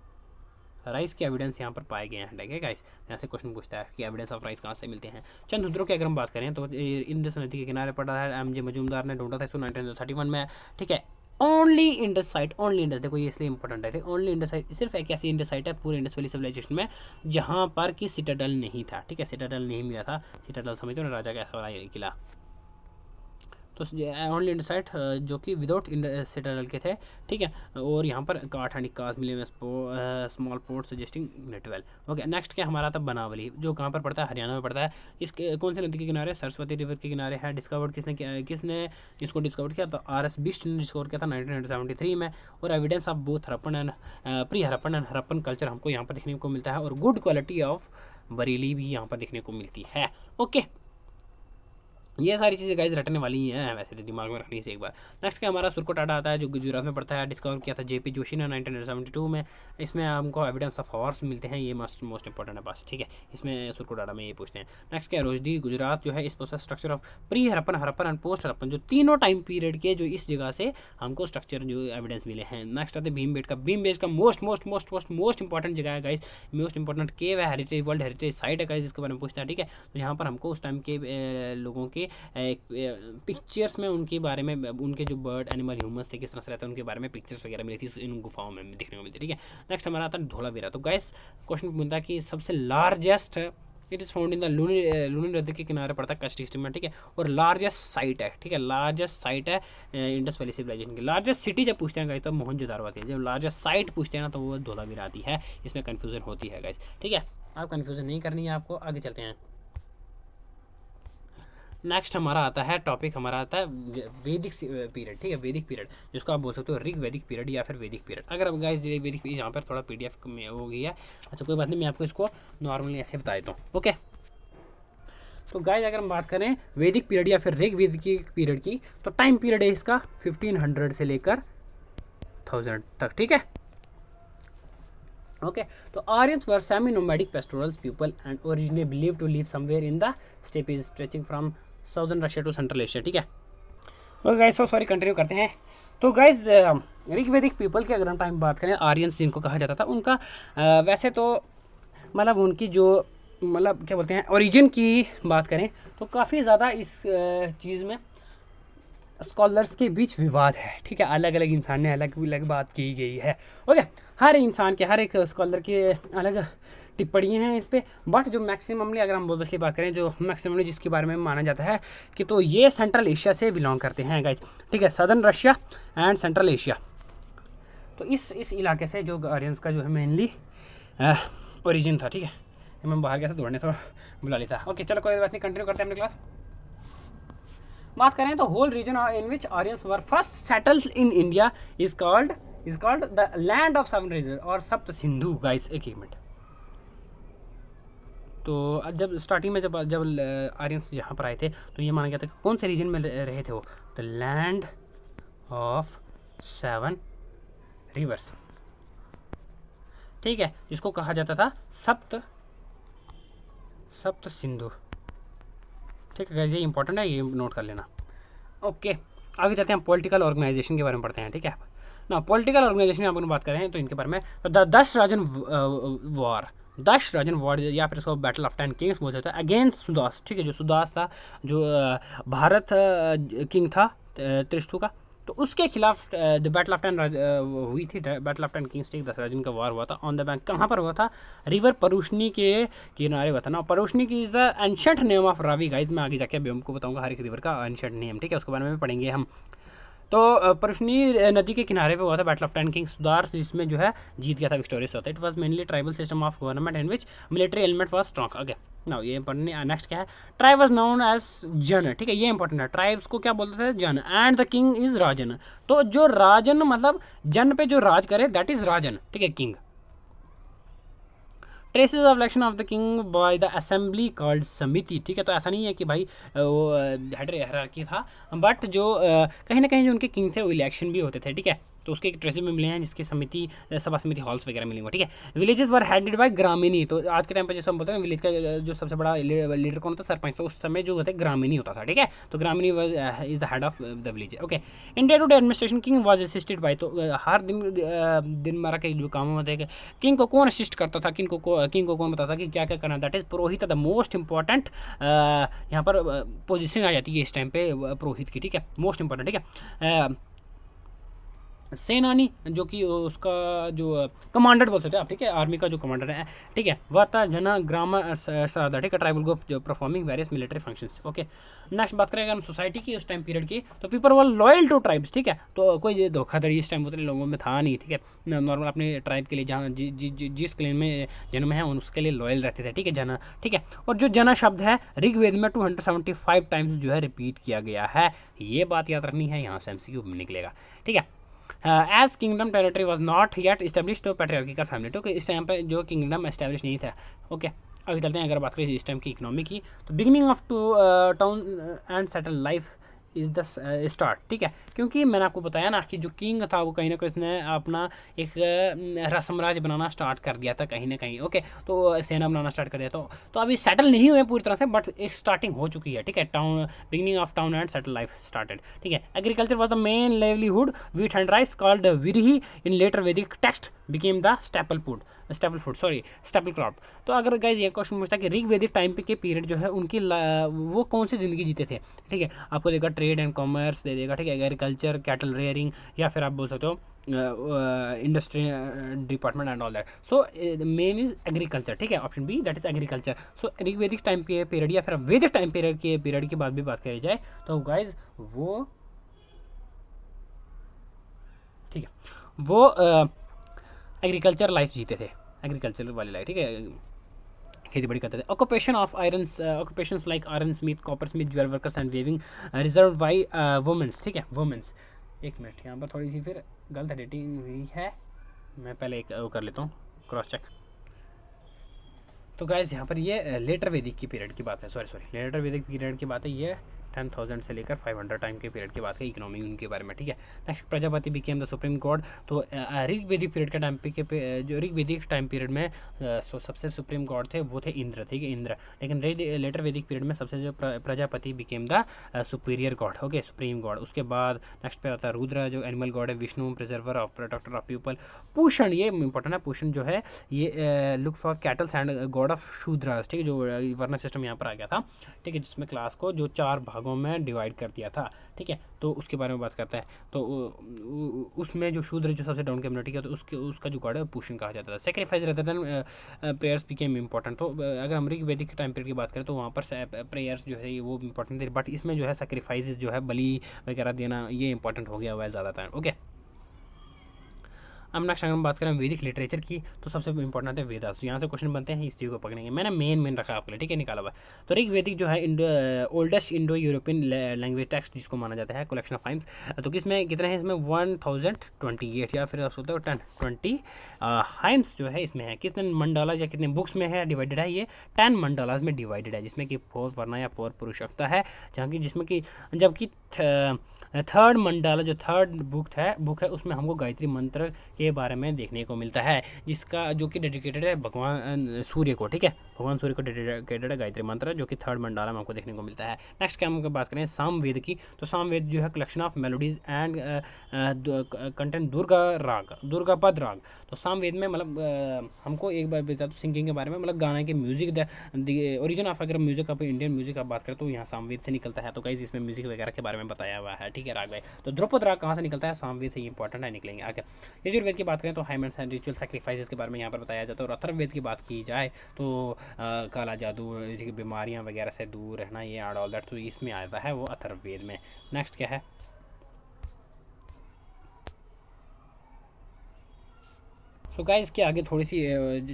राइस के एविडेंस यहाँ पर पाए गए हैं, ठीक है गाइस। यहाँ से क्वेश्चन पूछता है कि एविडेंस ऑफ राइस कहाँ से मिलते हैं। चंद हुदरों की अगर हम बात करें तो इंडस नदी के किनारे पड़ा है। MJ मजूमदार ने ढूंढा था इसको 1931 में, ठीक है। Only Indus site, only Indus, देखो ये इसलिए इंपॉर्टेंट है, ओनली इंडस साइट सिर्फ एक ऐसी इंडस साइट है पूरे इंडस वैली सिविलाइजेशन में जहाँ पर कि सिटाडेल नहीं था, ठीक है। सिटाडेल नहीं मिला था। सिटाडेल समझते हो ना, राजा का ऐसा वाला किला। तो ओनली इंडस साइट जो कि विदाउट सिटाडेल के थे, ठीक है। और यहाँ पर 8 निकास मिले में small port suggesting network. Okay, next क्या हमारा था? बनावली, जो कहाँ पर पड़ता है? हरियाणा में पड़ता है। इसके कौन से नदी के किनारे? सरस्वती रिवर के किनारे है। डिस्कवर्ड किसने इसको डिस्कवर किया? तो RS बिष्ट ने डिस्कवर किया था 1973 में। और evidence of both Harappan and pre Harappan and Harappan culture हमको यहाँ पर देखने को मिलता है। और गुड क्वालिटी ऑफ बरेली भी यहाँ पर देखने को मिलती है। ओके, ये सारी चीज़ें गाइस रटने वाली ही हैं, वैसे तो दिमाग में रखनी चाहिए एक बार। नेक्स्ट क्या हमारा? सुरकोटाडा आता है, जो गुजरात में पड़ता है। डिस्कवर किया था JP जोशी ने 1972 में। इसमें हमको एविडेंस ऑफ हॉर्स मिलते हैं, ये मोस्ट इंपॉर्टेंट है बस, ठीक है। इसमें सुरकोटाडा में ये पूछते हैं। नेक्स्ट क्या है? रोजडी गुजरात जो है, इस process structure of pre Harappan, Harappan and post Harappan, जो तीनों टाइम पीरियड के जो इस जगह से हमको स्ट्रक्चर जो एविडेंस मिले हैं। नेक्स्ट आते हैं भीमबेटका। भीमबेटका मोस्ट इंपॉर्टेंट जगह है गाइस, मोस्ट इंपॉर्टेंट केव है, हेरिटेज वर्ल्ड हेरिटेज साइट है गाइस, इसके बारे में पूछता है, ठीक है। तो यहाँ पर हमको उस टाइम के लोगों के पिक्चर्स में उनके बारे में, उनके जो बर्ड एनिमल ह्यूमंस थे किस तरह से रहते हैं, उनके बारे में पिक्चर्स वगैरह मिली थी इन गुफाओं में देखने को मिलती है, ठीक है। नेक्स्ट हमारा आता है धोलावीरा। तो गाइस क्वेश्चन मिलता है कि सबसे largest, it is found in the Luni नदी के किनारे पड़ता है कच्छ डिस्ट्रिक्ट में, ठीक है। और लार्जेस्ट साइट है, ठीक है, लार्जेस्ट साइट है इंडस वैली सिविलाइजेशन की। लार्जेस्ट सिटी जब पूछते हैं गाइस तो मोहनजोदारो आती है। जब लार्जेस्ट साइट पूछते हैं ना तो वो धोलावीरा आती है। इसमें कन्फ्यूजन होती है गाइस, ठीक है। आप कन्फ्यूजन नहीं करनी है आपको। आगे चलते हैं। नेक्स्ट हमारा आता है टॉपिक, हमारा आता है वैदिक पीरियड, ठीक है। वैदिक पीरियड जिसको आप बोल सकते हो ऋग वैदिक पीरियड या फिर वैदिक पीरियड। अगर अब गाइस वैदिक पीरियड यहाँ पर थोड़ा PDF में हो गई है, अच्छा कोई बात नहीं, मैं आपको इसको नॉर्मली ऐसे बता देता हूँ। ओके, तो गाइस अगर हम बात करें वैदिक पीरियड या फिर ऋग वैदिक पीरियड की, तो टाइम पीरियड है इसका 1500 से लेकर 1000 तक, ठीक है। ओके, तो Aryans were semi nomadic pastorals people and originally believe to live somewhere in the steppes stretching from southern Russia to central Asia, ठीक है। Okay guys, so sorry, continue करते हैं। तो गाइस ऋग्वैदिक पीपल की अगर हम टाइम बात करें, आर्यंस जिनको कहा जाता था, उनका वैसे तो मतलब उनकी जो मतलब क्या बोलते हैं ओरिजिन की बात करें तो काफ़ी ज़्यादा इस चीज़ में स्कॉलर्स के बीच विवाद है, ठीक है। अलग अलग इंसान ने अलग अलग बात की गई है। ओके, हर इंसान के, हर एक स्कॉलर के अलग टिप्पणियाँ हैं इस पर। बट जो मैक्सिममली अगर हम ऑब्वियसली बात करें, जो मैक्सिममली जिसके बारे में माना जाता है कि तो ये सेंट्रल एशिया से बिलोंग करते हैं गाइस, ठीक है। Southern Russia and central Asia, तो इस इलाके से जो आर्यंस का जो है मेनली ओरिजिन था, ठीक है। मैं बाहर गया था दौड़ने, तो बुला लिया था। ओके, चलो कोई बात नहीं, कंटिन्यू करते हैं अपनी क्लास। बात करें तो whole region in which Aryans were first settled in India is called the land of seven region और सप्त सिंधु गाइस। एक मिनट, तो जब स्टार्टिंग में जब आर्यंस यहाँ पर आए थे तो ये माना गया था कि कौन से रीजन में रहे थे वो? द लैंड ऑफ 7 रिवर्स, ठीक है, जिसको कहा जाता था सप्त सिंधु, ठीक है। ये इंपॉर्टेंट है, ये नोट कर लेना। ओके, आगे चलते हैं, पॉलिटिकल ऑर्गेनाइजेशन के बारे में पढ़ते हैं, ठीक है ना। पॉलिटिकल ऑर्गेनाइजेशन अपन बात करें तो इनके बारे में तो द दश राजन वॉर या फिर इसको बैटल ऑफ 10 किंग्स बोल सकते हैं अगेंस्ट सुदास, ठीक है। जो सुदास था, जो भारत किंग था त्रिष्टु का, तो उसके खिलाफ द बैटल ऑफ 10 हुई थी। बैटल ऑफ 10 किंग्स, ठीक, 10 राजन का वार हुआ था ऑन द बैंक। कहाँ पर हुआ था? रिवर परुष्णी के किनारे हुआ था ना। परुष्णी की is the ancient name of Ravi guys. मैं आगे जाके अभी हमको बताऊंगा हर एक रिवर का एंशिएंट नेम, ठीक है, उसके बारे में पढ़ेंगे हम। तो परुष्णी नदी के किनारे पे हुआ था बैटल ऑफ 10 किंग्स सुधार, जिसमें जो है जीत गया था, विक्टोरियस होता है। It was mainly tribal system of government in which military element was strong. Okay now ये इंपॉर्टेंट। नेक्स्ट क्या है, ट्राइब वाज नोन एज जन, ठीक है ये इंपॉर्टेंट है। ट्राइब्स को क्या बोलते थे, जन, एंड द किंग इज राजन। तो जो राजन मतलब जन पे जो राज करे दैट इज राजन, ठीक है, king. Traces of election of the king by the assembly called समिति, ठीक है। तो ऐसा नहीं है कि भाई वो हायरार्की था, बट जो कहीं ना कहीं जो उनके किंग थे वो इलेक्शन भी होते थे, ठीक है। तो उसके एक ट्रेसेस में मिले हैं जिसकी समिति सभा समिति हॉल्स वगैरह मिलेंगे, ठीक है। Villages were headed by gramini. तो आज के टाइम पे जैसे हम बोलते हैं विलेज का जो सबसे बड़ा लीडर कौन होता है, सरपंच। तो उस समय जो होता है ग्रामीणी होता था, ठीक है। तो gramini is the head of the village. Okay in day to day administration king was assisted by. तो हर दिन मारा के जो काम होते हैं किंग को कौन असिस्ट करता था, किंग को कौन बताता था कि क्या क्या करना, that is Purohit, the most important यहाँ पर पोजीशन आ जाती है इस टाइम पे पुरोहित की, ठीक है, मोस्ट इंपॉर्टेंट, ठीक है। सेनानी जो कि उसका जो कमांडर बोल सकते हैं आप, ठीक है, आर्मी का जो कमांडर है, ठीक है। वार्ता जना ग्राम श्राद्धा, ठीक है, ट्राइबल ग्रुप जो performing various military functions. Okay next बात करेंगे हम सोसाइटी की उस टाइम पीरियड की। तो people were loyal to tribes, ठीक है। तो कोई धोखाधड़ी इस टाइम उतने लोगों में था नहीं, ठीक है। नॉर्मल अपने ट्राइब के लिए जहाँ जिस क्लेन में जन्म है उसके लिए लॉयल रहते थे, ठीक है, जना, ठीक है। और जो जना शब्द है ऋग्वेद में 275 टाइम्स जो है रिपीट किया गया है, ये बात याद रखनी है, यहाँ से एमसीक्यू निकलेगा, ठीक है। As kingdom territory was not yet establish to patriarchal family, तो इस टाइम पर जो किंगडम एस्टेब्लिश नहीं था। ओके अभी चलते हैं, अगर बात करें इस टाइम की इकोनॉमी की, तो beginning of to town and settle life is the start, ठीक है। क्योंकि मैंने आपको बताया ना कि जो किंग था वो कहीं ना कहीं उसने अपना एक साम्राज्य बनाना स्टार्ट कर दिया था कहीं ना कहीं, ओके। तो सेना बनाना स्टार्ट कर दिया, तो अभी सेटल नहीं हुए पूरी तरह से, बट एक स्टार्टिंग हो चुकी है, ठीक है। Town beginning of town and settle life started, ठीक है। Agriculture was the main livelihood, wheat and rice called vrihi in later Vedic text became the staple crop. तो अगर गाइज ये क्वेश्चन पूछता है कि ऋग वैदिक टाइम पे के पीरियड जो है उनकी वो कौन सी ज़िंदगी जीते थे, ठीक है। आपको देगा ट्रेड एंड कॉमर्स दे देगा, ठीक है, एग्रीकल्चर, कैटल रेयरिंग, या फिर आप बोल सकते हो industry department and all that. So main is agriculture, ठीक है, option B that is agriculture. So Rigvedic time के पीरियड या फिर वैदिक टाइम पीरियड की बात भी बात करी जाए तो गाइज वो, ठीक है, वो एग्रीकल्चर लाइफ जीते थे, एग्रीकल्चर वाली लाइफ, ठीक है, खेती बड़ी करते थे। Occupation of occupations like iron smith, copper smith, jewel workers and weaving reserve by womens, ठीक है, वुमेंस। एक मिनट यहाँ पर थोड़ी सी फिर गलत एडिटिंग हुई है, मैं पहले एक वो कर लेता हूँ क्रॉस चेक। तो गाइस यहाँ पर ये लेटर वैदिक की पीरियड की बात है, सॉरी लेटर वैदिक पीरियड की बात है, ये 10,000 से लेकर 500 टाइम के पीरियड की बात है, इकोनॉमी उनके बारे में, ठीक है। Next Prajapati became the supreme God. तो ऋग वैदिक पीरियड के टाइम पे जो ऋग वैदिक टाइम पीरियड में सबसे सुप्रीम गॉड थे वो थे इंद्र, ठीक है, इंद्र। लेकिन लेटर वैदिक पीरियड में सबसे जो Prajapati became the superior God, okay, supreme God. उसके बाद नेक्स्ट पे आता है रुद्र जो एनिमल गॉड है, Vishnu preserver of protector of people, Pushan, ये इंपॉर्टेंट है, पूषण जो है ये look for cattles and god of Shudras, ठीक है, जो वर्ण सिस्टम यहाँ पर आ गया था, ठीक है, जिसमें क्लास को जो 4 भागों में डिवाइड कर दिया था, ठीक है। तो उसके बारे में बात करता है, तो उसमें जो शूद्र जो सबसे डाउन कम्युनिटी का, तो उसका जो गॉड है पूषण कहा जाता था। सेक्रीफाइस रहता था, प्रेयर्स बिकेम इंपॉर्टेंट। तो अगर हम ऋग वैदिक टाइम पीरियड की बात करें तो वहाँ पर प्रेयर्स जो है वो इंपॉर्टेंट थे, बट इसमें जो है सेक्रीफाइसेस जो है बलि वगैरह देना ये इंपॉर्टेंट हो गया हुआ है ज़्यादातर, ओके। अब नेक्स्ट अगर हम बात करें वैदिक लिटरेचर की, तो सबसे इंपॉर्टेंट आते हैं वेदास। तो यहाँ से क्वेश्चन बनते हैं, इस चीज़ को पकड़ेंगे, मैंने मेन रखा आपके लिए, ठीक है, निकाला हुआ। तो ऋग वैदिक जो है oldest Indo European language text जिसको माना जाता है, कलेक्शन ऑफ हाइम्स। तो किसमें कितने हैं, इसमें 1028 या फिर आप सोचते हो 1020 हाइम्स जो है इसमें है। कितने मंडालाज या कितने बुक्स में है डिवाइडेड है, ये 10 मंडालाज में डिवाइडेड है, जिसमें कि 4 वर्णा या 4 पुरुषकता है, जहाँ की जिसमें कि जबकि थर्ड मंडाला जो थर्ड बुक है उसमें हमको गायत्री मंत्र के बारे में देखने को मिलता है, जिसका जो कि डेडिकेटेड है भगवान सूर्य को, ठीक है, भगवान सूर्य को डेडिकेटेड है गायत्री मंत्र, जो कि थर्ड मंडाला में हमको देखने को मिलता है। नेक्स्ट क्या हम बात करें साम वेद की, तो साम वेद जो है collection of melodies and content दुर्गापद राग। तो साम वेद में मतलब हमको एक बार बता तो सिंगिंग के बारे में, मतलब गाने के म्यूजिक ओरिजिन ऑफ अगर म्यूजिक आप इंडियन म्यूजिक आप बात करें तो यहाँ सामवेद से निकलता है। तो गाइस इसमें म्यूजिक वगैरह के बारे में बताया हुआ है, ठीक है, राग भाई। तो ध्रुपद राग कहाँ से निकलता है, सामवेद से, इंपॉर्टेंट है, निकलेंगे आगे। यजुर्वेद की बात करें तो हाइमेंस एंड रिचुअल सैक्रिफाइसेस के बारे में यहाँ पर बताया जाता है। और अथर्ववेद की बात की जाए तो काला जादू, बीमारियाँ वगैरह से दूर रहना, ये एंड ऑल दैट, तो इसमें आता है वो अथर्ववेद में। नेक्स्ट क्या है, सो गाइस के आगे थोड़ी सी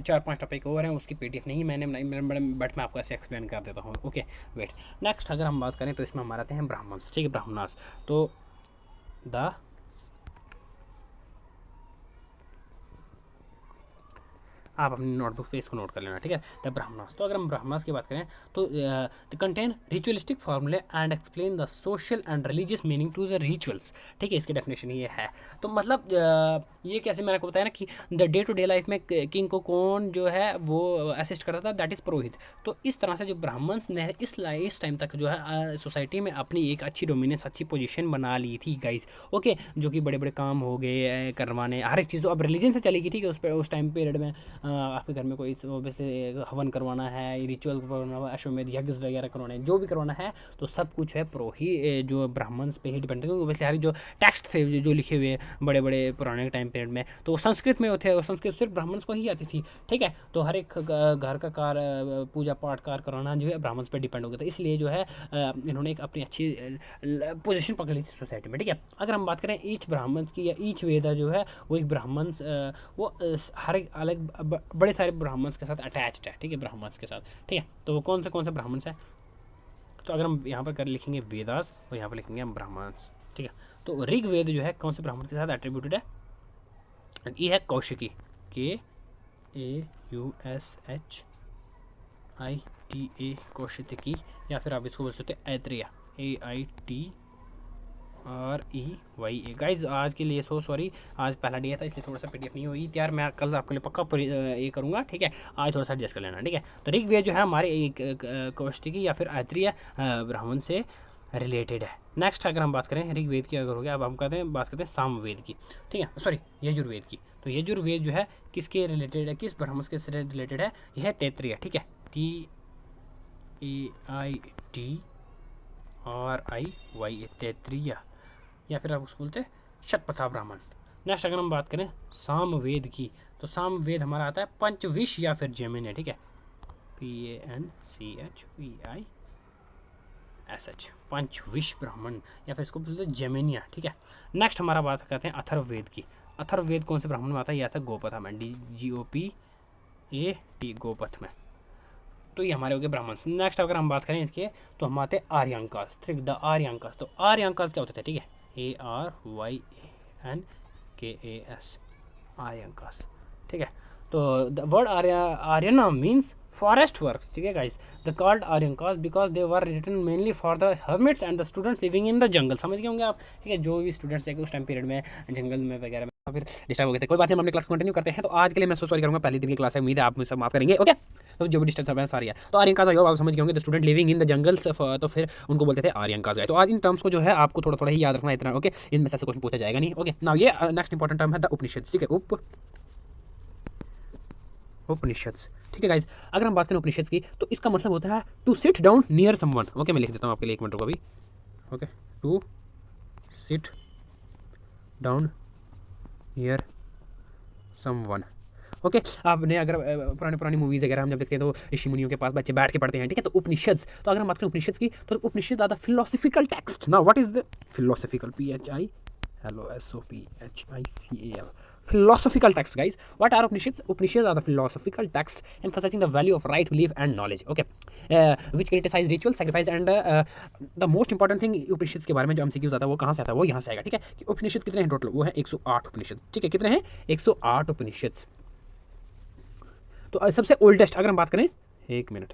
4-5 टॉपिक और हैं, उसकी पीडीएफ नहीं मैंने बनाई, बट मैं आपको ऐसे एक्सप्लेन कर देता हूँ। ओके वेट, नेक्स्ट अगर हम बात करें तो इसमें हमारे आते हैं ब्राह्मण्स, ठीक है, ब्राह्मणास। तो द आप अपनी नोटबुक पे इसको नोट कर लेना, ठीक है, द ब्राह्मणास। तो अगर हम ब्राह्मणास की बात करें तो the contain ritualistic formulae and explain the social and religious meaning to the rituals, ठीक है, इसकी डेफिनेशन ये है। तो मतलब ये कैसे मैंने आपको बताया ना कि the day to day life में किंग को कौन जो है वो असिस्ट करता था, दैट इज़ पुरोहित। तो इस तरह से जो ब्राह्मण्स ने इस टाइम तक जो है सोसाइटी में अपनी एक अच्छी डोमिनेंस, अच्छी पोजीशन बना ली थी गाइस। ओके, जो कि बड़े बड़े काम हो गए करवाने, हर एक चीज़ अब रिलीजन से चलेगी, ठीक है, उस टाइम पीरियड में आपके घर में कोई वैसे हवन करवाना है, रिचुअल करवाना है, अश्वमेध यज्ञ वगैरह करवाना है, जो भी करवाना है तो सब कुछ है जो ब्राह्मण्स पे ही डिपेंड है। क्योंकि वैसे हर जो टेक्स्ट थे जो लिखे हुए बड़े बड़े पुराने टाइम पीरियड में तो वो संस्कृत में होते हैं, और संस्कृत सिर्फ ब्राह्मण्स को ही आती थी, ठीक है। तो हर एक घर का कार्य, पूजा पाठ कार्य कराना जो है ब्राह्मण्स पे डिपेंड हो गया था, इसलिए जो है इन्होंने एक अपनी अच्छी पोजीशन पकड़ ली थी सोसाइटी में, ठीक है। अगर हम बात करें ईच ब्राह्मण्स की या ईच वेदा जो है वो एक ब्राह्मण्स वो हर एक अलग बड़े सारे ब्राह्मण्स के साथ अटैच्ड है, ठीक है, ब्राह्मण्स के साथ, ठीक है। तो वो कौन से ब्राह्मण्स हैं, तो अगर हम यहाँ पर कर लिखेंगे वेदास और यहाँ पर लिखेंगे हम ब्राह्मण्स, ठीक है। तो ऋग्वेद जो है कौन से ब्राह्मण के साथ एट्रीब्यूटेड है, ये है कौशिकी, KAUSHITA कौशिकी, या फिर आप इसको बोल सकते हैं ऐत्रेय, AITREYA। गाइज आज के लिए सॉरी, आज पहला डे था इसलिए थोड़ा सा पीडीएफ नहीं हुई तैयार, मैं कल आपके लिए पक्का ये करूँगा, ठीक है। आज थोड़ा सा एडजस्ट कर लेना, ठीक है। तो ऋग्वेद जो है हमारे एक कौशिकी या फिर ऐत्रेय ब्राह्मण से रिलेटेड है। नेक्स्ट अगर हम बात करें ऋग्वेद की अगर हो गया, अब हम बात करते हैं सामवेद की, ठीक है, सॉरी यजुर्वेद की। तो यजुर्वेद जो है किसके रिलेटेड है, किस ब्राह्मण के से रिलेटेड है, यह है तैत्रीय, ठीक है, TAITRIY तैत्रीय, या फिर आप उसको बोलते हैं शतपथा ब्राह्मण। नेक्स्ट अगर हम बात करें सामवेद की, तो सामवेद हमारा आता है पंचविश या फिर जैमिनी, ठीक है, PANCHVISH, पंचविश ब्राह्मण, या फिर इसको बोलते हैं जैमिनिया, ठीक है। नेक्स्ट हमारा बात करते हैं अथर्ववेद की। अथर्ववेद कौन से ब्राह्मण में आता है, यह आता है गोपथ में, DGOPAT गोपथ में। तो ये हमारे हो गए ब्राह्मण्स। नेक्स्ट अगर हम बात करें इसके तो हम आते हैं आर्यांकास, ठीक, द आर्यांकास। तो आर्यांकास क्या होते थे, ठीक है, ARYANKAS आर्यांकास, ठीक है। तो the word Aranya means forest works, ठीक है guys. The called Aranyakas because they were written mainly for the hermits and the students living in the jungle. समझ गए होंगे आप, ठीक है, जो भी स्टूडेंट्स है उस टाइम पीरियड में जंगल में वगैरह में फिर डिस्टर्ब हो गए थे। कोई बात नहीं, हम अपनी क्लास कंटिन्यू करते हैं। तो आज के लिए मैं सॉरी करूँगा, पहले दिन की क्लास है, उम्मीद है आप मुझे माफ करेंगे, ओके। तो जो भी डिस्टर्ब है सारी है। तो आर्यनकास आई होप आप समझ गए होंगे, the student living in the jungles, तो फिर उनको बोलते थे आर्यनकास। तो आज इन टर्म्स को जो है आपको थोड़ा थोड़ा ही याद रखना, इतना, ओके। इनमें से क्वेश्चन पूछा जाएगा नहीं, ओके। नाउ ये नेक्स्ट इंपॉर्टेंट टर्म है द उपनिषद, ठीक है, उपनिषद, ठीक है गाइज। अगर हम बात करें उपनिषद की तो इसका मतलब होता है to sit down near someone, okay. मैं लिख देता हूँ आपके लिए, एक मिनट रुको अभी, okay. To sit down near someone, okay. आपने अगर पुरानी मूवीज़ वगैरह हम जब देखते हैं तो ऋषि मुनियों के पास बच्चे बैठ के पढ़ते हैं, ठीक है। तो उपनिषद, तो अगर हम बात करें उपनिषद की तो Upanishad are the philosophical text. Now what is the philosophical, PHILOSOPHICAL philosophical text, guys. What are Upanishads? Upanishads are the philosophical texts emphasizing the value of right belief and knowledge, okay, which criticize ritual, sacrifice and the most important thing उपनिषद के बारे में जो MCQ आता है वो कहाँ से आता है, वो यहाँ से आएगा, ठीक है। कि उपनिषद कितने हैं टोटल, वो है 108 उपनिषद, ठीक है। कितने हैं, 108 उपनिषद। तो सबसे ओल्डेस्ट अगर हम बात करें, एक मिनट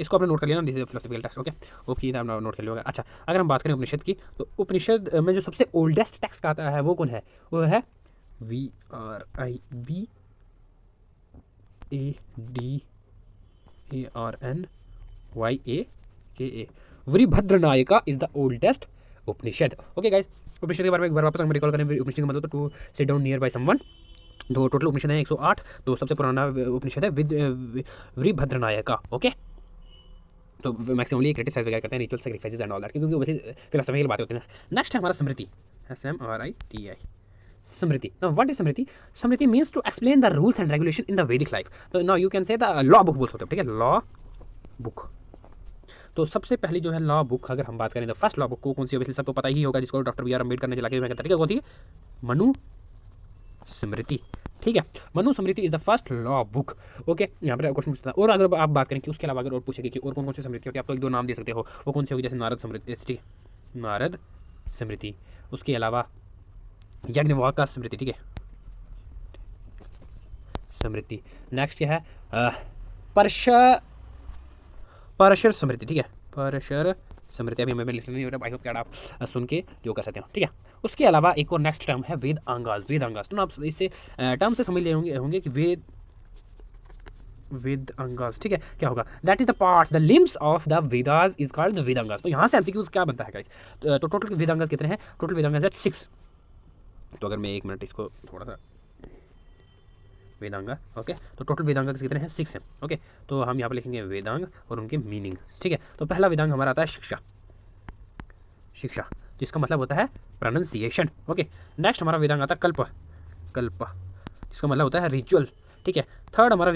इसको आपने नोट कर लिया ना, this is philosophical text, okay, okay, आप नोट कर लिया। अच्छा, अगर हम बात करें उपनिषद की तो उपनिषद में जो सबसे ओल्डेस्ट टेक्स्ट आता है वो कौन है, वो है VRIBADARNYAKA Brihadaranyaka is the oldest Upanishad, okay guys. Upanishad के बारे में एक बार वापस हम रिकॉल करें, उपनिषद का मतलब तो to sit down near by someone. तो टोटल उपनिषद है 108, तो सबसे पुराना उपनिषद है वीरभद्रनायका, ओके। तो मैक्सिममली ये क्रिटिसाइज वगैरह करते हैं ritual, sacrifices and all that, क्योंकि वैसे फिलोसफी की बातें होती हैं। नेक्स्ट है हमारा Smriti, SMRITI, Smriti. Now what is Smriti? Smriti means to explain the rules and regulation in the Vedic life. तो now you can say the law book बोल सकते हो, ठीक है, लॉ बुक। तो सबसे पहली जो है लॉ बुक अगर हम बात करें, द फर्स्ट लॉ बुक को कौन सी, ऑब्वियसली सबको पता ही होगा, जिसको डॉक्टर BR अम्बेडकर ने चला के, ठीक है, कौन थी, मनु स्मृति, ठीक है। Manusmriti is the first law book. Okay, यहाँ पर क्वेश्चन पूछता है। और अगर आप बात करें कि उसके अलावा अगर और पूछेगी कि और कौन कौन सी स्मृति होती है, आप तो एक दो नाम दे सकते हो, वो कौन सी होगी? जैसे नारद स्मृति, ठीक है, नारद स्मृति। उसके अलावा यज्ञवाका स्मृति, ठीक है, स्मृति। नेक्स्ट क्या है? परशर स्मृति, ठीक है, परशर स्मृति। अभी हमें लिखना नहीं हो रहा, आई होप कि आप सुन के जो कर सकते हो, ठीक है। उसके अलावा एक और नेक्स्ट टर्म है वेदांगास। वेदांगास तो आप इससे टर्म से समझ ले होंगे कि वेदांगास, ठीक है, क्या होगा? That is the parts, the limbs of the Vedas is called the Vedangas. तो यहाँ से एमसीक्यूज क्या बनता है गाइस? तो टोटल वेदांगास कितने हैं? टोटल वेदांगास है 6। तो अगर मैं 1 मिनट इसको थोड़ा सा वेदांगा, ओके, तो टोटल वेदांग कितने हैं? 6 हैं। ओके, तो हम यहाँ पर लिखेंगे वेदांग और उनके मीनिंग, ठीक है। तो पहला वेदांग हमारा आता है शिक्षा, शिक्षा जिसका मतलब होता है प्रोनाउंसिएशन। ओके, नेक्स्ट हमारा वेदांग आता है कल्प, कल्प जिसका मतलब होता है रिचुअल, ठीक है। थर्ड हमारा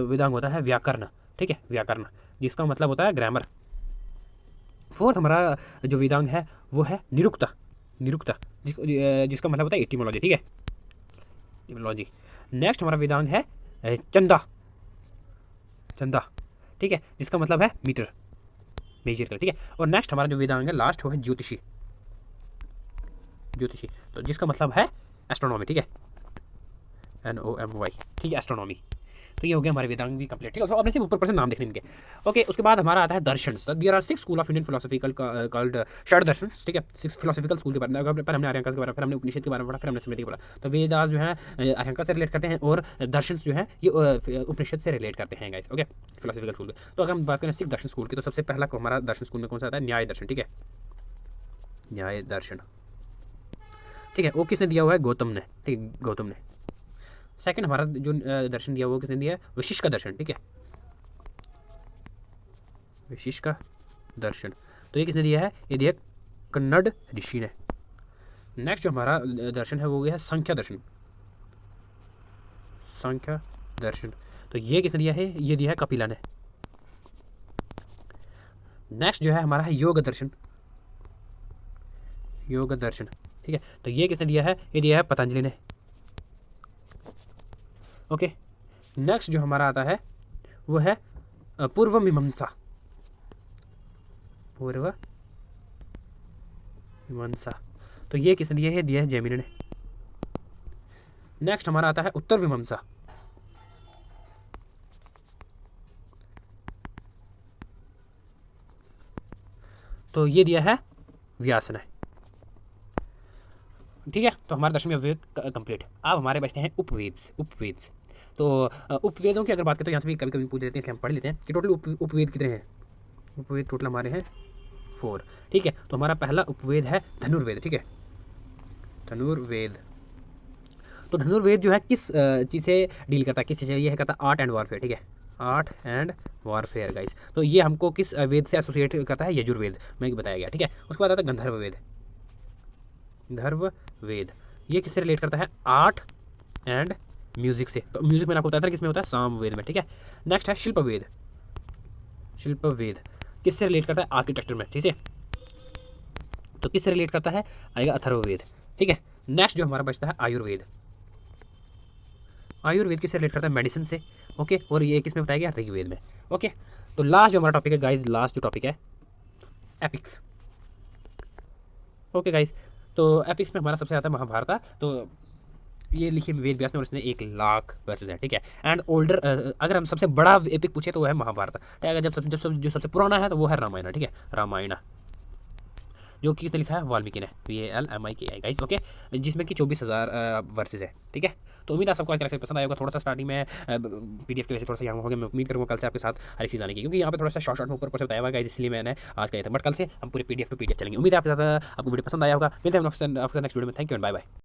वेदांग होता है व्याकरण, ठीक है, व्याकरण जिसका मतलब होता है ग्रामर। फोर्थ हमारा जो वेदांग है वो है निरुक्ता, निरुक्ता जिसका मतलब होता है एटिमोलॉजी, ठीक है, एटिमोलॉजी। नेक्स्ट हमारा वेदांग है चंदा, चंदा, ठीक है, जिसका मतलब है मीटर, मेजर कर, ठीक है। और नेक्स्ट हमारा जो वेदांग है लास्ट वो है ज्योतिषी, ज्योतिषी तो जिसका मतलब है एस्ट्रोनॉमी, ठीक है, NOMY, ठीक है, एस्ट्रोनॉमी। तो ये हो गया हमारे वेदांग भी कंप्लीट, ठीक है। तो आपने सिर्फ ऊपर से नाम देखने इनके। ओके, उसके बाद हमारा आता है दर्शन। There are 6 school of Indian philosophical called Shad Darshan, ठीक है, 6 फिलोसफिकल स्कूल के बारे में। पर हमने आर्यंका के बारे में, फिर हमने उपनिषद के बारे में पढ़ा, फिर हमने स्मृति के बारे में। तो वेदास जो है आर्यंका से रिलेट करते हैं और दर्शन जो है ये उपनिषद से रिलेट करते हैं गाइस। ओके, फिलोसफिकल स्कूल के। तो अगर हम बात करें सिर्फ दर्शन स्कूल की, तो सबसे पहला हमारा दर्शन स्कूल में कौन सा आता है? न्याय दर्शन, ठीक है, न्याय दर्शन, ठीक है। वो किसने दिया हुआ है? गौतम ने, ठीक है, गौतम ने। सेकंड हमारा जो दर्शन दिया वो किसने दिया है? वशिष्ठ का दर्शन, ठीक है, वशिष्ठ का दर्शन। तो ये किसने दिया है? ये दिया कन्नड़ ऋषि ने। नेक्स्ट जो हमारा दर्शन है वो गया है संख्या दर्शन, संख्या दर्शन। तो ये किसने दिया है? ये दिया है कपिला ने। नेक्स्ट जो है हमारा है योग दर्शन, योग दर्शन, ठीक है। तो ये किसने दिया है? ये दिया है पतंजलि ने। ओके, नेक्स्ट जो हमारा आता है वो है पूर्व मीमांसा, पूर्व मीमांसा। तो ये किसने दिया है? दिया है जैमिनी ने। नेक्स्ट हमारा आता है उत्तर मीमांसा, तो ये दिया है व्यास ने, ठीक है। तो हमारा दर्शन वेद कंप्लीट। अब हमारे बचते हैं उपवेद, उपवेद। तो उपवेदों की अगर बात करें तो यहाँ से भी कभी कभी पूछ लेते हैं, इसलिए हम पढ़ लेते हैं कि टोटल उपवेद कितने हैं। उपवेद टोटल हमारे हैं 4, ठीक है। तो हमारा पहला उपवेद है धनुर्वेद, ठीक है, धनुर्वेद। तो धनुर्वेद जो है किस चीज़ से डील करता है, किस चीज़ से? ये है करता है आर्ट एंड वॉरफेयर, ठीक है, आर्ट एंड वॉरफेयर गाइस। तो ये हमको किस वेद से एसोसिएट करता है? यजुर्वेद में बताया गया, ठीक है। उसके बाद आता है गंधर्व वेद, गंधर्व वेद। ये किससे रिलेट करता है? आर्ट एंड म्यूजिक से। तो म्यूजिक मैंने आपको बताया था किसमें होता है? साम वेद में, ठीक है। नेक्स्ट है शिल्प वेद, शिल्प वेद किससे रिलेट करता है? आर्किटेक्चर में, ठीक है। तो किससे रिलेट करता है? आएगा अथर्ववेद, ठीक है। नेक्स्ट जो हमारा बचता है आयुर्वेद, आयुर्वेद किससे रिलेट करता है? मेडिसिन से, ओके। और ये किसमें बताया गया? ऋग्वेद में, ओके। तो लास्ट जो हमारा टॉपिक है गाइज, लास्ट जो टॉपिक है एपिक्स, ओके गाइज। तो एपिक्स में हमारा सबसे आता है महाभारत। तो ये लिखिए वेद व्यास ने और इसने 1 लाख वर्सेस है, ठीक है। एंड ओल्डर अगर हम सबसे बड़ा एपिक पूछे तो वो है महाभारत, ठीक है। जो सबसे पुराना है तो वो है रामायण, ठीक है, रामायण, जो कि किसने लिखा है? वाल्मीकि ने, VALMIKI गाइस, ओके, जिसमें कि 24,000 वर्सेस है, ठीक है। तो उम्मीद आप सबको आज पसंद आएगा। थोड़ा सा स्टार्टिंग में PDF की वजह से थोड़ा सा यहाँ हो गया। मैं उम्मीद करूँगा कल से आपके साथ हर एक चीज़ आने की, क्योंकि यहाँ पे थोड़ा सा शॉर्ट में ऊपर से बताया हुआ गाइस, इसलिए मैंने आज कहा था। बट कल से हम पूरे PDF टू PDF चलेंगे। उम्मीद है आपके साथ आपको वीडियो पसंद आया होगा। मिलते हैं आपके नेक्स्ट वीडियो में। Thank you and bye bye.